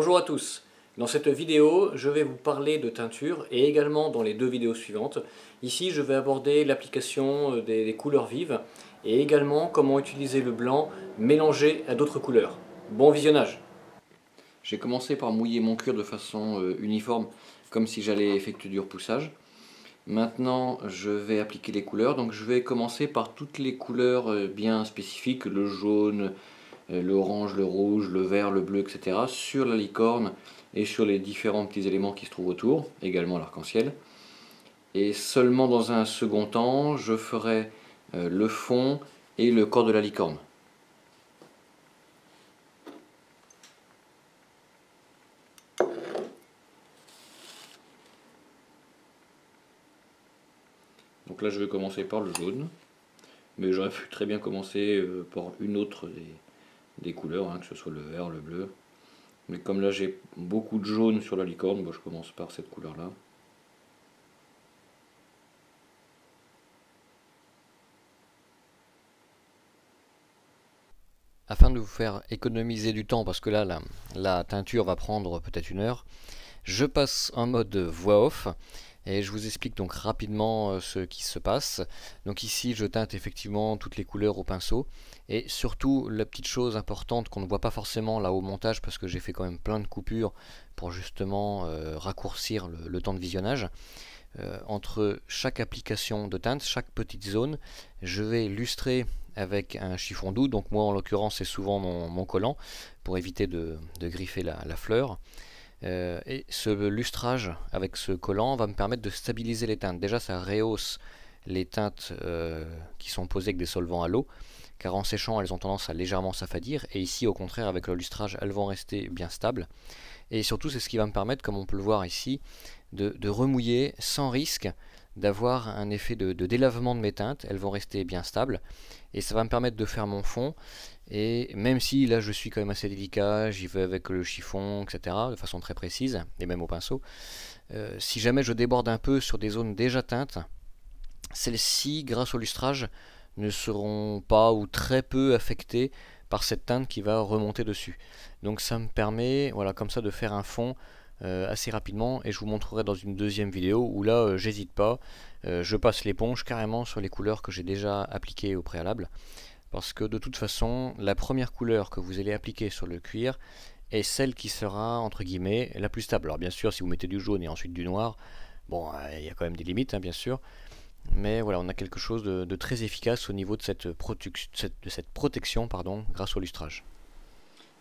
Bonjour à tous. Dans cette vidéo, je vais vous parler de teinture et également dans les deux vidéos suivantes. Ici, je vais aborder l'application des couleurs vives et également comment utiliser le blanc mélangé à d'autres couleurs. Bon visionnage! J'ai commencé par mouiller mon cuir de façon uniforme, comme si j'allais effectuer du repoussage. Maintenant, je vais appliquer les couleurs. Donc, je vais commencer par toutes les couleurs bien spécifiques, le jaune, l'orange, le rouge, le vert, le bleu, etc. sur la licorne et sur les différents petits éléments qui se trouvent autour, également l'arc-en-ciel. Et seulement dans un second temps, je ferai le fond et le corps de la licorne. Donc là je vais commencer par le jaune, mais j'aurais pu très bien commencer par une autre des couleurs, hein, que ce soit le vert, le bleu. Mais comme là j'ai beaucoup de jaune sur la licorne, je commence par cette couleur là. Afin de vous faire économiser du temps, parce que là la teinture va prendre peut-être 1 heure, je passe en mode voix off et je vous explique donc rapidement ce qui se passe. Donc ici je teinte effectivement toutes les couleurs au pinceau, et surtout la petite chose importante qu'on ne voit pas forcément là au montage, parce que j'ai fait quand même plein de coupures pour justement raccourcir le temps de visionnage. Entre chaque application de teinte, chaque petite zone, je vais lustrer avec un chiffon doux. Donc moi en l'occurrence c'est souvent mon collant, pour éviter de griffer la fleur. Et ce lustrage avec ce collant va me permettre de stabiliser les teintes. Déjà ça rehausse les teintes qui sont posées avec des solvants à l'eau, car en séchant elles ont tendance à légèrement s'affadir, et ici au contraire avec le lustrage elles vont rester bien stables. Et surtout c'est ce qui va me permettre, comme on peut le voir ici, de remouiller sans risque d'avoir un effet de délavement de mes teintes. Elles vont rester bien stables et ça va me permettre de faire mon fond. Et même si là je suis quand même assez délicat, j'y vais avec le chiffon, etc., de façon très précise, et même au pinceau, si jamais je déborde un peu sur des zones déjà teintes, celles-ci, grâce au lustrage, ne seront pas ou très peu affectées par cette teinte qui va remonter dessus. Donc ça me permet, voilà, comme ça, de faire un fond assez rapidement, et je vous montrerai dans une deuxième vidéo où là j'hésite pas, je passe l'éponge carrément sur les couleurs que j'ai déjà appliquées au préalable, parce que de toute façon la première couleur que vous allez appliquer sur le cuir est celle qui sera entre guillemets la plus stable. Alors bien sûr si vous mettez du jaune et ensuite du noir, bon il y a quand même des limites, hein, bien sûr, mais voilà, on a quelque chose de très efficace au niveau de cette protection, pardon, grâce au lustrage.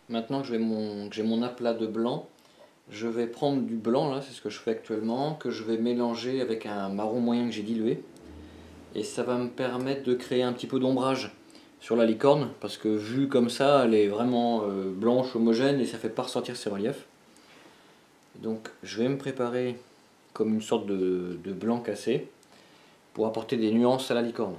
Maintenant que j'ai mon aplat de blanc, je vais prendre du blanc, là c'est ce que je fais actuellement, que je vais mélanger avec un marron moyen que j'ai dilué, et ça va me permettre de créer un petit peu d'ombrage sur la licorne, parce que vue comme ça elle est vraiment blanche, homogène, et ça fait pas ressortir ses reliefs. Donc je vais me préparer comme une sorte de blanc cassé pour apporter des nuances à la licorne.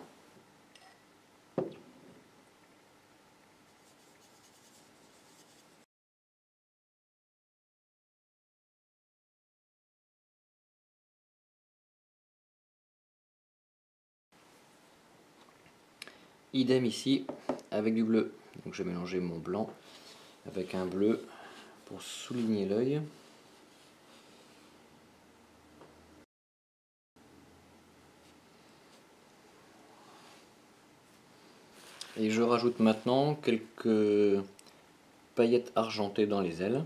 Idem ici avec du bleu. Donc je vais mélanger mon blanc avec un bleu pour souligner l'œil. Et je rajoute maintenant quelques paillettes argentées dans les ailes.